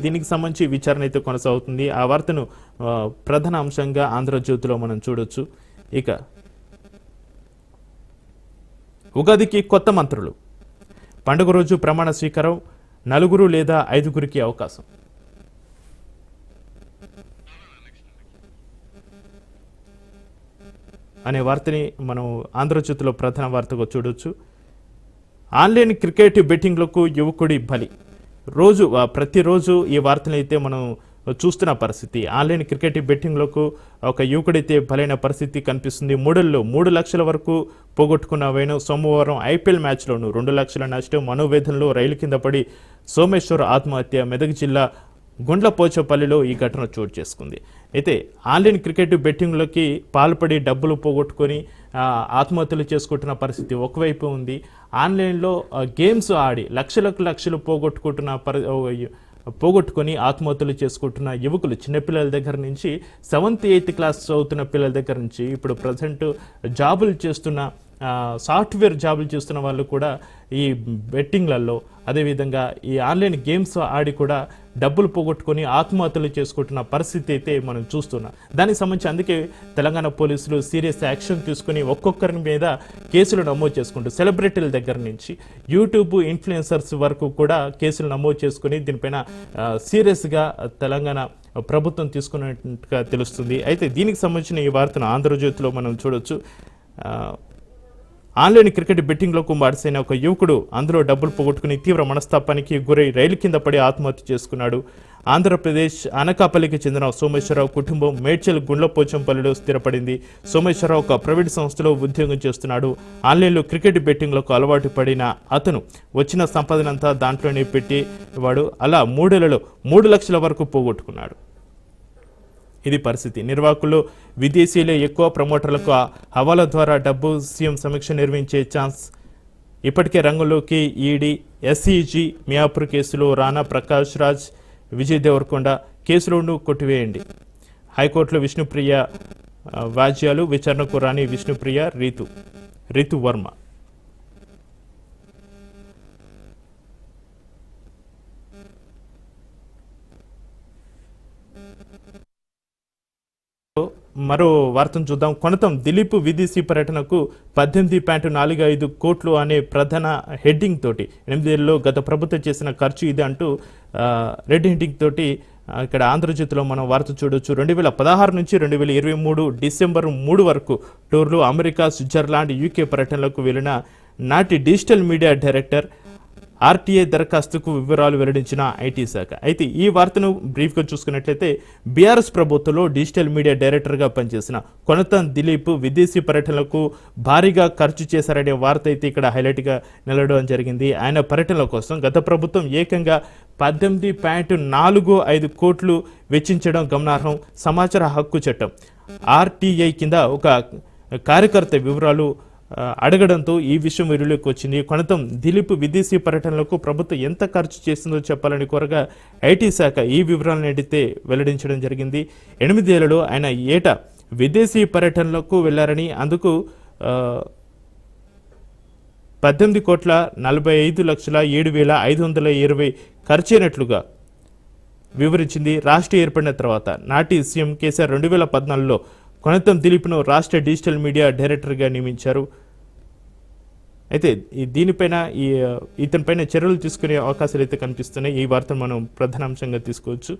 దీనికి సంబంధించి విచారణ అయితే కొనసాగుతుంది. ఆ వార్తను ప్రధాన అంశంగా ఆంధ్రజ్యోతిలో మనం చూడొచ్చు. ఇక ఉగాదికి కొత్త మంత్రులు, పండుగ రోజు ప్రమాణ స్వీకారం, 4 లేదా 5 అవకాశం. అనే వార్తని మనం ఆంధ్రజ్యోతిలో ప్రధాన వార్తగా చూడొచ్చు. ఆన్లైన్ క్రికెట్ బెట్టింగ్లకు యువకుడి బలి. ప్రతిరోజు ఈ వార్తలు అయితే మనం చూస్తున్న పరిస్థితి. ఆన్లైన్ క్రికెట్ బెట్టింగ్లకు ఒక యువకుడైతే బలైన పరిస్థితి కనిపిస్తుంది. 3 లక్షల వరకు పోగొట్టుకున్న వేణు సోమవారం ఐపీఎల్ మ్యాచ్లోను 2 లక్షల నష్టం, మనోవేదనలో రైలు కింద పడి సోమేశ్వర్ ఆత్మహత్య. మెదక్ జిల్లా గుండ్లపోచపల్లిలో ఈ ఘటన చోటు చేసుకుంది. అయితే ఆన్లైన్ క్రికెట్ బెట్టింగ్లకి పాల్పడి డబ్బులు పోగొట్టుకొని ఆత్మహత్యలు చేసుకుంటున్న పరిస్థితి ఒకవైపు ఉంది. ఆన్లైన్లో గేమ్స్ ఆడి లక్షలు పోగొట్టుకొని ఆత్మహత్యలు చేసుకుంటున్న యువకులు, చిన్నపిల్లల దగ్గర నుంచి 7th 8th క్లాస్ చదువుతున్న పిల్లల దగ్గర నుంచి ఇప్పుడు ప్రజెంట్ సాఫ్ట్వేర్ జాబులు చేస్తున్న వాళ్ళు కూడా ఈ బెట్టింగ్లలో, అదేవిధంగా ఈ ఆన్లైన్ గేమ్స్ ఆడి కూడా డబ్బులు పోగొట్టుకొని ఆత్మహత్యలు చేసుకుంటున్న పరిస్థితి అయితే మనం చూస్తున్నాం. దానికి సంబంధించి అందుకే తెలంగాణ పోలీసులు సీరియస్ యాక్షన్ తీసుకుని ఒక్కొక్కరి మీద కేసులు నమోదు చేసుకుంటూ, సెలబ్రిటీల దగ్గర నుంచి యూట్యూబ్ ఇన్ఫ్లుయెన్సర్స్ వరకు కూడా కేసులు నమోదు చేసుకుని దీనిపైన సీరియస్గా తెలంగాణ ప్రభుత్వం తీసుకున్నట్టుగా తెలుస్తుంది. అయితే దీనికి సంబంధించిన ఈ వార్తను ఆంధ్రజ్యోతిలో మనం చూడొచ్చు. ఆన్లైన్ క్రికెట్ బెట్టింగ్లకు బారిసైన ఒక యువకుడు అందులో డబ్బులు పోగొట్టుకుని తీవ్ర మనస్తాపానికి గురై రైలు కింద పడి ఆత్మహత్య చేసుకున్నాడు. ఆంధ్రప్రదేశ్ అనకాపల్లికి చెందిన సోమేశ్వరరావు కుటుంబం మేడ్చల్ గుండ్లపోచంపల్లిలో స్థిరపడింది. సోమేశ్వరరావు ఒక ప్రైవేట్ సంస్థలో ఉద్యోగం చేస్తున్నాడు. ఆన్లైన్లో క్రికెట్ బెట్టింగ్లకు అలవాటు పడిన అతను వచ్చిన సంపదనంతా దాంట్లోనే పెట్టేవాడు. అలా 3 ఏళ్లలో 3 లక్షల వరకు పోగొట్టుకున్నాడు. ఇది పరిస్థితి. నిర్వాహకులు విదేశీయులే ఎక్కువ, ప్రమోటర్లకు హవాలా ద్వారా డబ్బు. సీఎం సమీక్ష నిర్వహించే ఛాన్స్. ఇప్పటికే రంగంలోకి ఈడీ, ఎస్ఈజీ మియాపూర్ కేసులో రానా, ప్రకాష్ రాజ్, విజయ్ దేవరకొండ కేసులను కొట్టివేయండి. హైకోర్టులో విష్ణుప్రియ వాజ్యాలు, విచారణకు రాని విష్ణుప్రియ, రీతు వర్మ. మరో వార్తను చూద్దాం. కొనతం దిలీప్ విదేశీ పర్యటనకు 18.45 కోట్లు అనే ప్రధాన హెడ్డింగ్ తోటి 8 ఏళ్లలో గత ప్రభుత్వం చేసిన ఖర్చు ఇది అంటూ రెడ్ హెడ్డింగ్ తోటి ఇక్కడ ఆంధ్రజ్యోతిలో మనం వార్త చూడొచ్చు. 2016 నుంచి 2023 డిసెంబర్ 3 వరకు టూర్లు, అమెరికా, స్విట్జర్లాండ్, యూకే పర్యటనలకు వెళ్లిన నాటి డిజిటల్ మీడియా డైరెక్టర్ ఆర్టీఐ దరఖాస్తుకు వివరాలు వెల్లడించిన ఐటీ శాఖ. అయితే ఈ వార్తను బ్రీఫ్గా చూసుకున్నట్లయితే బీఆర్ఎస్ ప్రభుత్వంలో డిజిటల్ మీడియా డైరెక్టర్గా పనిచేసిన కొనతం దిలీప్ విదేశీ పర్యటనలకు భారీగా ఖర్చు చేశారనే వార్త అయితే ఇక్కడ హైలైట్గా నిలవడం జరిగింది. ఆయన పర్యటనల కోసం గత ప్రభుత్వం ఏకంగా 18.45 కోట్లు వెచ్చించడం గమనార్హం. సమాచార హక్కు చట్టం ఆర్టీఐ కింద ఒక కార్యకర్త వివరాలు అడగడంతో ఈ విషయం వెలుగులోకి వచ్చింది. కొనతం దిలీప్ విదేశీ పర్యటనలకు ప్రభుత్వం ఎంత ఖర్చు చేసిందో చెప్పాలని కోరగా ఐటీ శాఖ ఈ వివరాలను అయితే వెల్లడించడం జరిగింది. 8 ఏళ్లలో ఆయన ఏటా విదేశీ పర్యటనలకు వెళ్లారని, అందుకు 18,45,07,520 ఖర్చయినట్లుగా వివరించింది. రాష్ట్రం ఏర్పడిన తర్వాత నాటి సీఎం కేసీఆర్ 2014లో కొనతం దిలీప్ను రాష్ట్ర డిజిటల్ మీడియా డైరెక్టర్గా నియమించారు. అయితే దీనిపైన ఇతనిపైన చర్యలు తీసుకునే అవకాశాలు అయితే కనిపిస్తున్నాయి. ఈ వార్తను మనం ప్రధానాంశంగా తీసుకోవచ్చు.